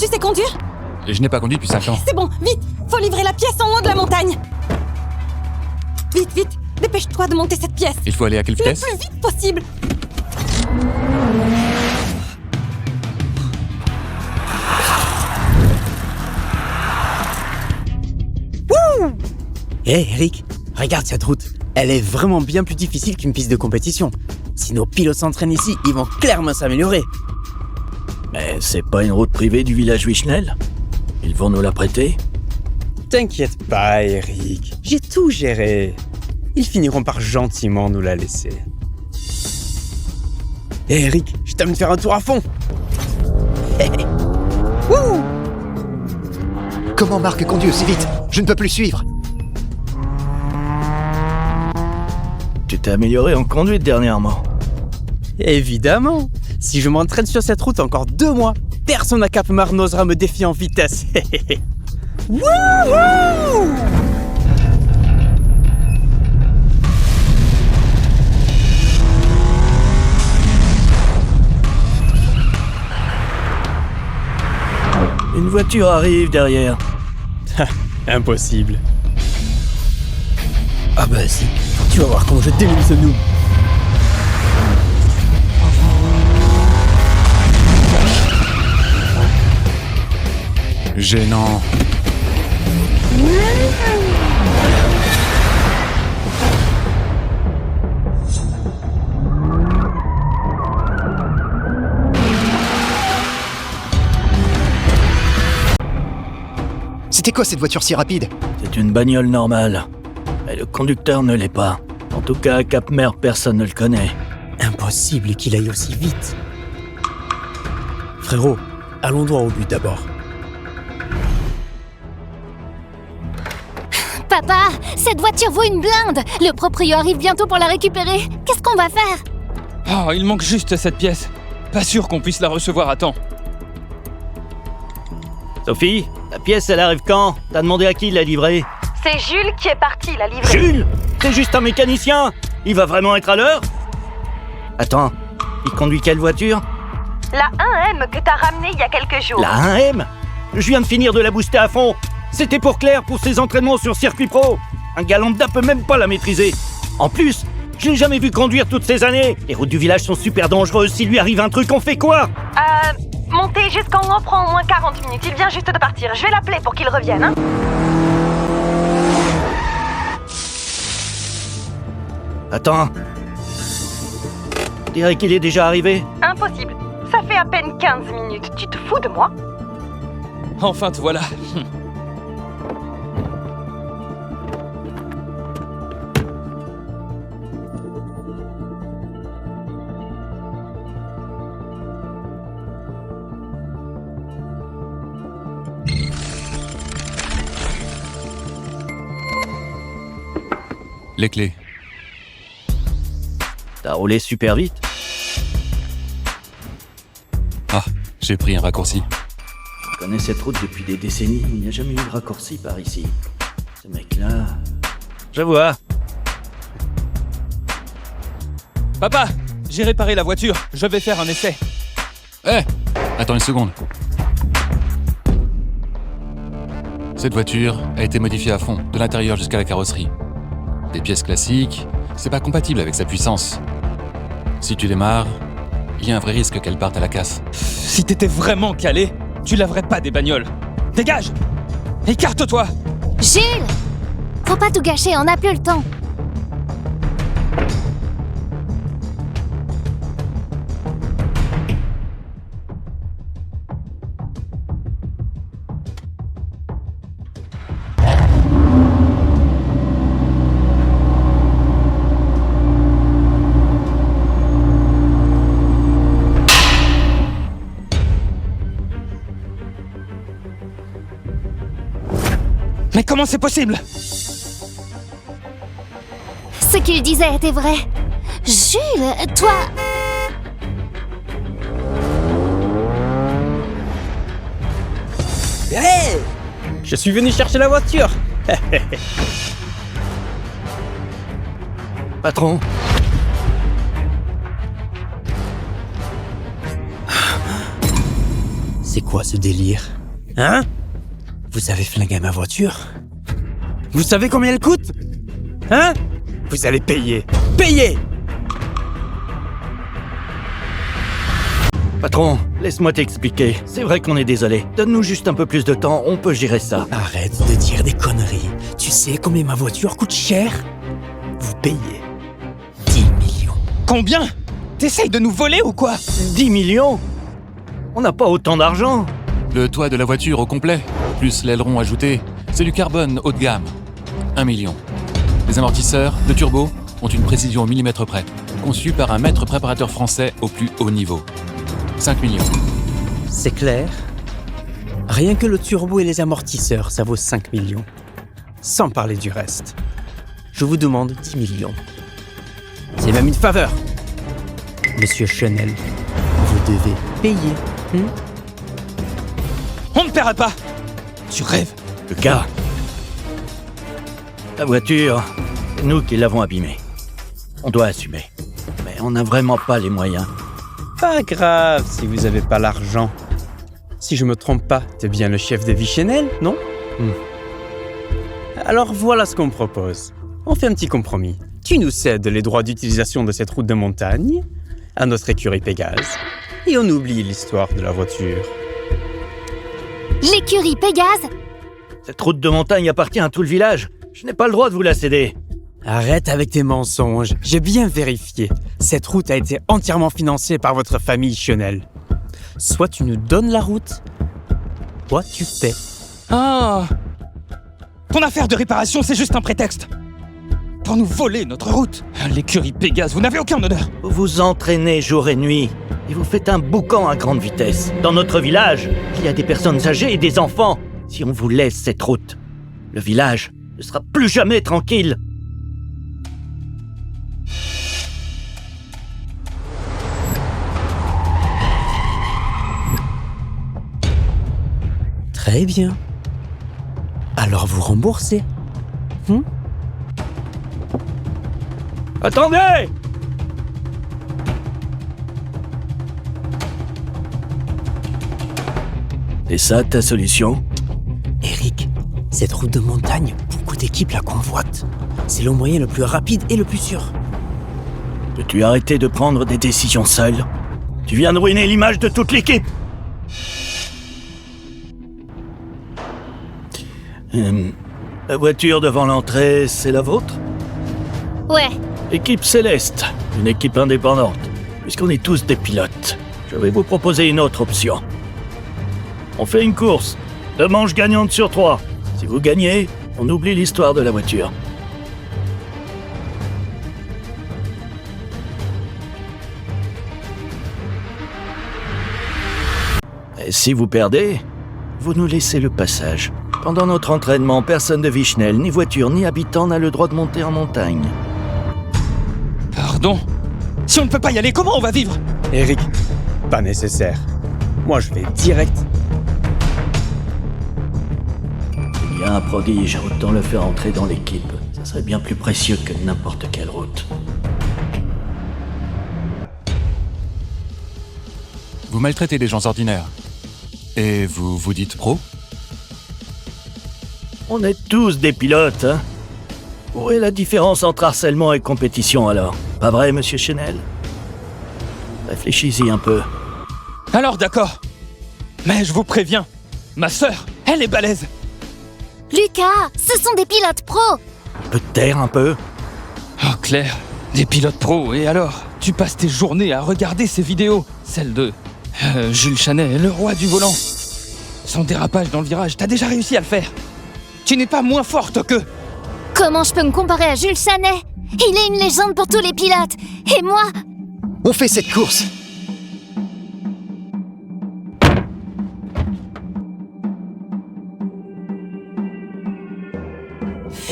Tu sais conduire? Je n'ai pas conduit depuis 5 ans. C'est bon, vite! Faut livrer la pièce en haut de la montagne! Vite, vite! Dépêche-toi de monter cette pièce! Il faut aller à quelle Le vitesse? plus vite possible! Hé Eric, regarde cette route. Elle est vraiment bien plus difficile qu'une piste de compétition. Si nos pilotes s'entraînent ici, ils vont clairement s'améliorer. Mais c'est pas une route privée du village Wishnell? Ils vont nous la prêter? T'inquiète pas Eric, j'ai tout géré. Ils finiront par gentiment nous la laisser. Hé Eric, je t'aime de faire un tour à fond. Wouh! Comment Marc conduit aussi vite? Je ne peux plus suivre. Tu t'es amélioré en conduite dernièrement. Évidemment. Si je m'entraîne sur cette route encore 2 mois, personne à Cap-Mar n'osera me défier en vitesse. Wouhou! Une voiture arrive derrière. Impossible. Ah bah si, tu vas voir comment je démine ce noob. Gênant. C'était quoi cette voiture si rapide? C'est une bagnole normale. Mais le conducteur ne l'est pas. En tout cas, à Cap-Mer, personne ne le connaît. Impossible qu'il aille aussi vite. Frérot, allons droit au but d'abord. Papa, cette voiture vaut une blinde. Le proprio arrive bientôt pour la récupérer. Qu'est-ce qu'on va faire? Oh, il manque juste cette pièce. Pas sûr qu'on puisse la recevoir à temps. Sophie, la pièce, elle arrive quand? T'as demandé à qui de la livrer? C'est Jules qui est parti la livrer. Jules! T'es juste un mécanicien! Il va vraiment être à l'heure? Attends, il conduit quelle voiture? La 1M que t'as ramenée il y a quelques jours. La 1M? Je viens de finir de la booster à fond. C'était pour Claire pour ses entraînements sur circuit pro. Un gars lambda peut même pas la maîtriser. En plus, je l'ai jamais vu conduire toutes ces années. Les routes du village sont super dangereuses. S'il lui arrive un truc, on fait quoi? Monter jusqu'en haut prend au moins 40 minutes. Il vient juste de partir. Je vais l'appeler pour qu'il revienne, hein. Attends. On dirait qu'il est déjà arrivé. Impossible. Ça fait à peine 15 minutes. Tu te fous de moi? Enfin te voilà. Les clés. T'as roulé super vite. Ah, j'ai pris un raccourci. Je connais cette route depuis des décennies. Il n'y a jamais eu de raccourci par ici. Ce mec-là... Je vois. Papa, j'ai réparé la voiture. Je vais faire un essai. Attends une seconde. Cette voiture a été modifiée à fond, de l'intérieur jusqu'à la carrosserie. Des pièces classiques, c'est pas compatible avec sa puissance. Si tu démarres, il y a un vrai risque qu'elle parte à la casse. Si t'étais vraiment calé, tu laverais pas des bagnoles. Dégage! Écarte-toi! Jules! Faut pas tout gâcher, on n'a plus le temps. Mais comment c'est possible? Ce qu'il disait était vrai. Jules, toi... Hey! Je suis venu chercher la voiture. Patron. C'est quoi ce délire? Hein? Vous avez flingué ma voiture? Vous savez combien elle coûte? Hein? Vous allez payer. Payez! Patron, laisse-moi t'expliquer. C'est vrai qu'on est désolé. Donne-nous juste un peu plus de temps, on peut gérer ça. Arrête de dire des conneries. Tu sais combien ma voiture coûte cher? Vous payez 10 millions. Combien? T'essayes de nous voler ou quoi? 10 millions? On n'a pas autant d'argent. Le toit de la voiture au complet, plus l'aileron ajouté, c'est du carbone haut de gamme. 1 million. Les amortisseurs de turbo ont une précision au millimètre près, conçus par un maître préparateur français au plus haut niveau. 5 millions. C'est clair? Rien que le turbo et les amortisseurs, ça vaut 5 millions. Sans parler du reste. Je vous demande 10 millions. C'est même une faveur. Monsieur Chanel, vous devez payer. On ne paiera pas. Tu rêves. Lucas. La voiture, c'est nous qui l'avons abîmée. On doit assumer. Mais on n'a vraiment pas les moyens. Pas grave si vous avez pas l'argent. Si je me trompe pas, t'es bien le chef de Vichenel, non? Alors voilà ce qu'on propose. On fait un petit compromis. Tu nous cèdes les droits d'utilisation de cette route de montagne à notre écurie Pégase et on oublie l'histoire de la voiture. L'écurie Pégase? Cette route de montagne appartient à tout le village. Je n'ai pas le droit de vous la céder. Arrête avec tes mensonges. J'ai bien vérifié. Cette route a été entièrement financée par votre famille Chanel. Soit tu nous donnes la route, soit tu paies. Ah! Ton affaire de réparation, c'est juste un prétexte. Pour nous voler notre route. L'écurie Pégase, vous n'avez aucun honneur. Vous vous entraînez jour et nuit. Et vous faites un boucan à grande vitesse. Dans notre village, il y a des personnes âgées et des enfants. Si on vous laisse cette route, le village ne sera plus jamais tranquille. Très bien. Alors vous remboursez. Attendez! C'est ça ta solution? Eric, cette route de montagne, beaucoup d'équipes la convoitent. C'est le moyen le plus rapide et le plus sûr. Peux-tu arrêter de prendre des décisions seul? Tu viens de ruiner l'image de toute l'équipe. La voiture devant l'entrée, c'est la vôtre? Ouais. Équipe Céleste, une équipe indépendante. Puisqu'on est tous des pilotes, je vais vous proposer une autre option. On fait une course, 2 manches gagnantes sur 3. Si vous gagnez, on oublie l'histoire de la voiture. Et si vous perdez, vous nous laissez le passage. Pendant notre entraînement, personne de Vichenel, ni voiture, ni habitant n'a le droit de monter en montagne. Pardon? Si on ne peut pas y aller, comment on va vivre? Eric, pas nécessaire. Moi je vais direct. Il y a un prodige, autant le faire entrer dans l'équipe. Ça serait bien plus précieux que n'importe quelle route. Vous maltraitez des gens ordinaires. Et vous vous dites pro? On est tous des pilotes, hein? Où est la différence entre harcèlement et compétition, alors? Pas vrai, monsieur Chanel? Réfléchis-y un peu. Alors d'accord. Mais je vous préviens, ma sœur, elle est balèze. Lucas, ce sont des pilotes pros. Tu peux te taire un peu? Oh Claire, des pilotes pros, et alors? Tu passes tes journées à regarder ces vidéos, celles de Jules Chanel, le roi du volant. Son dérapage dans le virage, t'as déjà réussi à le faire. Tu n'es pas moins forte qu'eux. Comment je peux me comparer à Jules Chanet? Il est une légende pour tous les pilotes. Et moi? On fait cette course.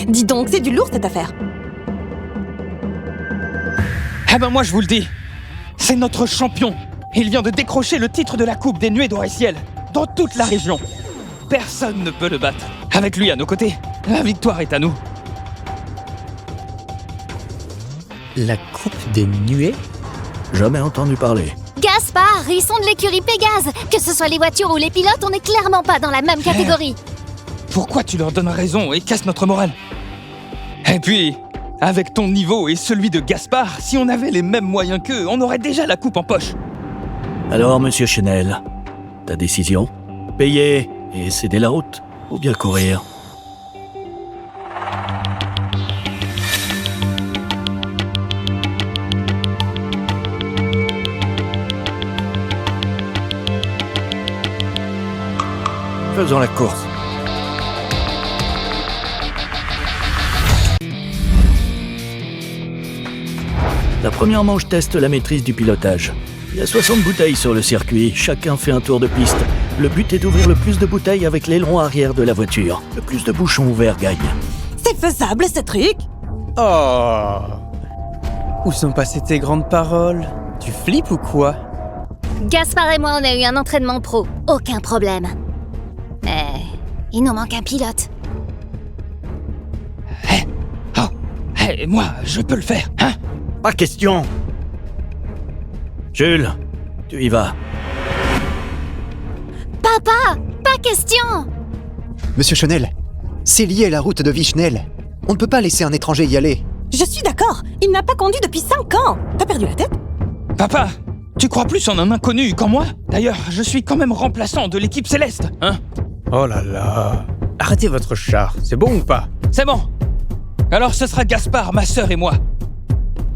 Dis donc, c'est du lourd cette affaire. Eh ben moi je vous le dis, c'est notre champion. Il vient de décrocher le titre de la Coupe des Nuées d'Auriciel, dans toute la région. Personne ne peut le battre. Avec lui à nos côtés, la victoire est à nous. La coupe des nuées? Jamais entendu parler. Gaspard, ils sont de l'écurie Pégase. Que ce soit les voitures ou les pilotes, on n'est clairement pas dans la même catégorie. Pourquoi tu leur donnes raison et casses notre morale? Et puis, avec ton niveau et celui de Gaspard, si on avait les mêmes moyens qu'eux, on aurait déjà la coupe en poche. Alors, monsieur Chanel, ta décision? Payer et céder la route, ou bien courir? Faisons la course. La première manche teste la maîtrise du pilotage. Il y a 60 bouteilles sur le circuit, chacun fait un tour de piste. Le but est d'ouvrir le plus de bouteilles avec l'aileron arrière de la voiture. Le plus de bouchons ouverts gagne. C'est faisable, ce truc? Oh! Où sont passées tes grandes paroles? Tu flippes ou quoi? Gaspard et moi, on a eu un entraînement pro. Aucun problème. Mais il nous manque un pilote. Moi, je peux le faire, hein? Pas question. Jules, tu y vas. Papa, pas question. Monsieur Chanel, c'est lié à la route de Vichnel. On ne peut pas laisser un étranger y aller. Je suis d'accord. Il n'a pas conduit depuis 5 ans. T'as perdu la tête? Papa, tu crois plus en un inconnu qu'en moi? D'ailleurs, je suis quand même remplaçant de l'équipe céleste, hein? Oh là là! Arrêtez votre char, c'est bon ou pas? C'est bon. Alors ce sera Gaspard, ma sœur et moi.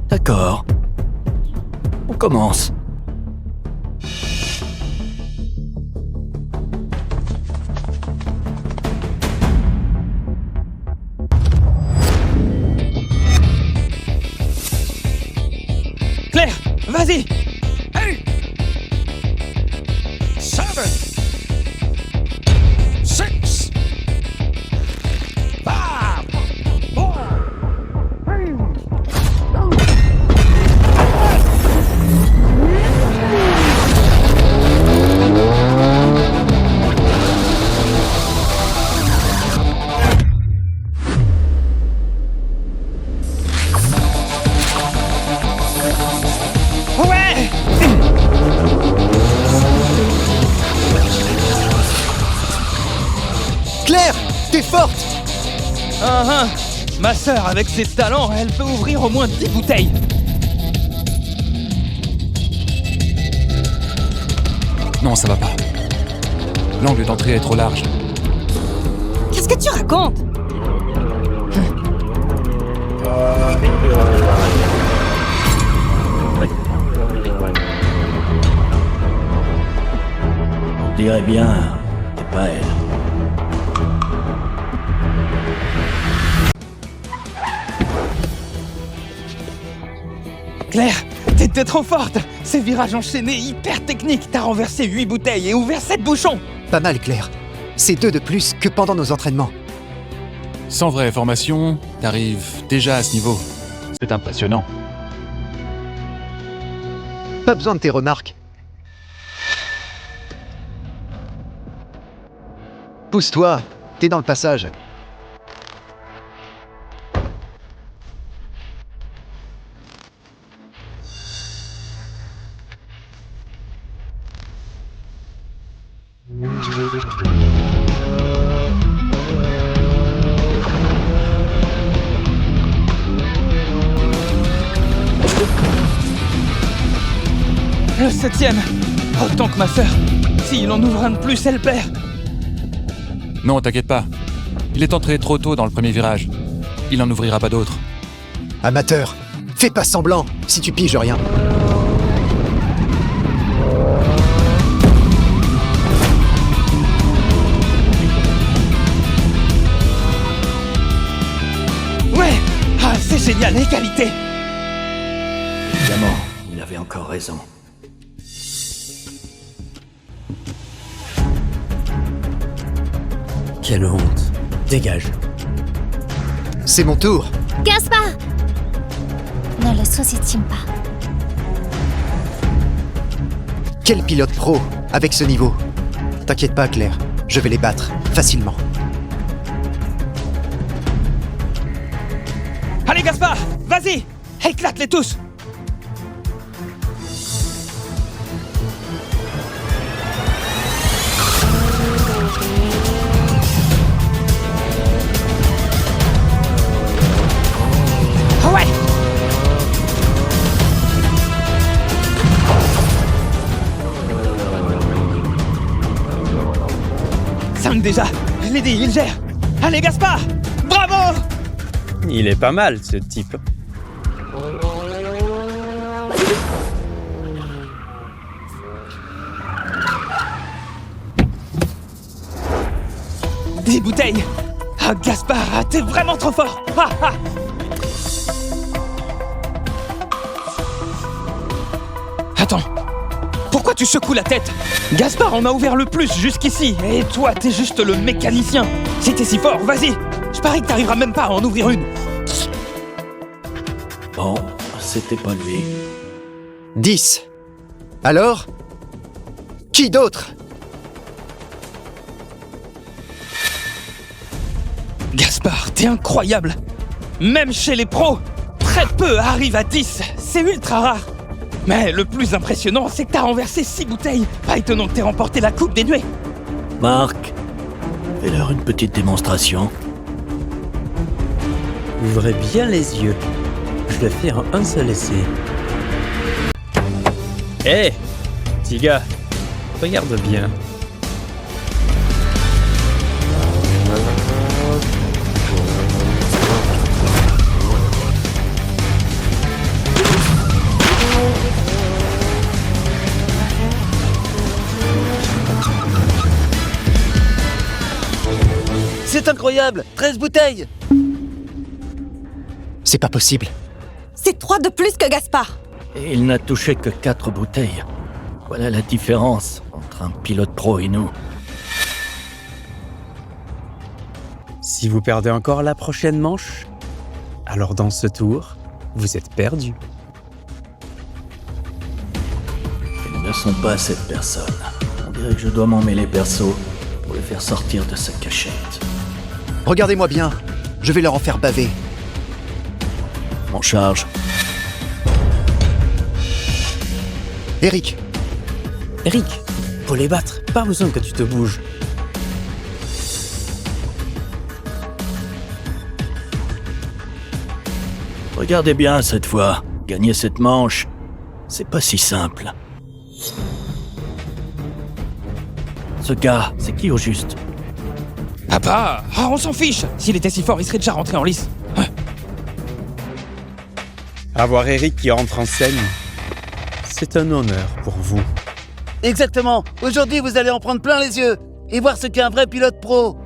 D'accord. On commence. Claire, vas-y. 7, 6, 5, 4, Ouais. Claire, t'es forte! Ma sœur, avec ses talents, elle peut ouvrir au moins 10 bouteilles. Non, ça va pas. L'angle d'entrée est trop large. Qu'est-ce que tu racontes? On dirait bien, c'est pas elle. Claire, t'étais trop forte. Ces virages enchaînés hyper techniques, t'as renversé 8 bouteilles et ouvert 7 bouchons. Pas mal, Claire. C'est 2 de plus que pendant nos entraînements. Sans vraie formation, t'arrives déjà à ce niveau. C'est impressionnant. Pas besoin de tes remarques. Pousse-toi, t'es dans le passage. Le 7ème. Autant que ma sœur. S'il en ouvre un de plus, elle perd. Non, t'inquiète pas. Il est entré trop tôt dans le premier virage. Il n'en ouvrira pas d'autres. Amateur, fais pas semblant si tu piges rien. Ouais. Ah, c'est génial, égalité. Évidemment, il avait encore raison. Quelle honte. Dégage. C'est mon tour. Gaspard! Ne le sous-estime pas. Quel pilote pro avec ce niveau? T'inquiète pas, Claire, je vais les battre facilement. Allez, Gaspard, vas-y. Éclate-les tous. 5 déjà. Je l'ai dit, il gère. Allez, Gaspard! Bravo! Il est pas mal, ce type. Des bouteilles! Ah, Gaspard, t'es vraiment trop fort! Ah, ah. Attends, pourquoi tu secoues la tête? Gaspard en a ouvert le plus jusqu'ici, et toi, t'es juste le mécanicien. Si t'es si fort, vas-y! Je parie que t'arriveras même pas à en ouvrir une. Bon, c'était pas lui. 10. Alors? Qui d'autre? Gaspard, t'es incroyable! Même chez les pros, très peu arrivent à 10. C'est ultra rare. Mais le plus impressionnant, c'est que t'as renversé 6 bouteilles. Pas étonnant que t'aies remporté la Coupe des Nuées. Marc, fais-leur une petite démonstration. Ouvrez bien les yeux. Je vais faire un seul essai. Hé, petit gars, regarde bien. C'est incroyable! 13 bouteilles! C'est pas possible. C'est 3 de plus que Gaspard. Et il n'a touché que 4 bouteilles. Voilà la différence entre un pilote pro et nous. Si vous perdez encore la prochaine manche, alors dans ce tour, vous êtes perdu. Ils ne sont pas cette personne. On dirait que je dois m'en mêler perso pour le faire sortir de sa cachette. Regardez-moi bien. Je vais leur en faire baver. En charge. Eric, Eric, pour les battre, pas besoin que tu te bouges. Regardez bien cette fois. Gagner cette manche, c'est pas si simple. Ce gars, c'est qui au juste? Papa! Ah, on s'en fiche! S'il était si fort, il serait déjà rentré en lice. Avoir Eric qui entre en scène, c'est un honneur pour vous. Exactement. Aujourd'hui, vous allez en prendre plein les yeux et voir ce qu'est un vrai pilote pro.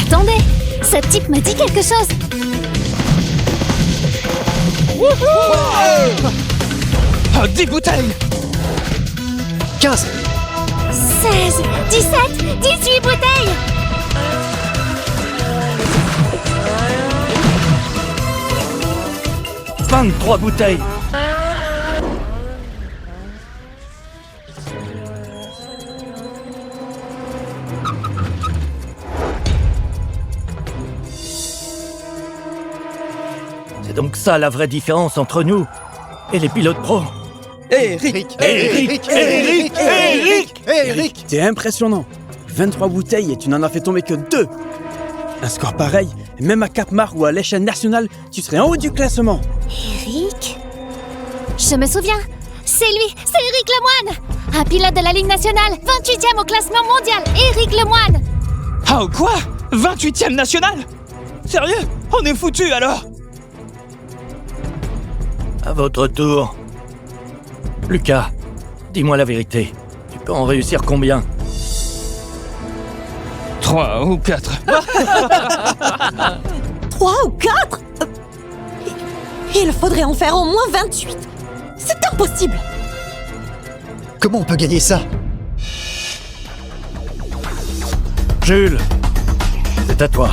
Attendez, ce type me dit quelque chose. Ah, 10 bouteilles! 15. 16, 17, 18 bouteilles. 23 bouteilles! C'est donc ça la vraie différence entre nous et les pilotes pros. Eric, Eric. t'es impressionnant. 23 bouteilles et tu n'en as fait tomber que 2. Un score pareil, même à Cap-Marc ou à l'échelle nationale, tu serais en haut du classement. Eric? Je me souviens. C'est lui, c'est Eric Lemoine. Un pilote de la Ligue nationale, 28e au classement mondial. Eric Lemoine. Ah, quoi? 28e national? Sérieux? On est foutus alors? À votre tour. Lucas, dis-moi la vérité. Tu peux en réussir combien? 3 ou 4. 3 ou 4? Il faudrait en faire au moins 28. C'est impossible. Comment on peut gagner ça? Jules, c'est à toi.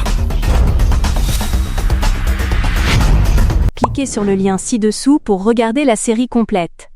Cliquez sur le lien ci-dessous pour regarder la série complète.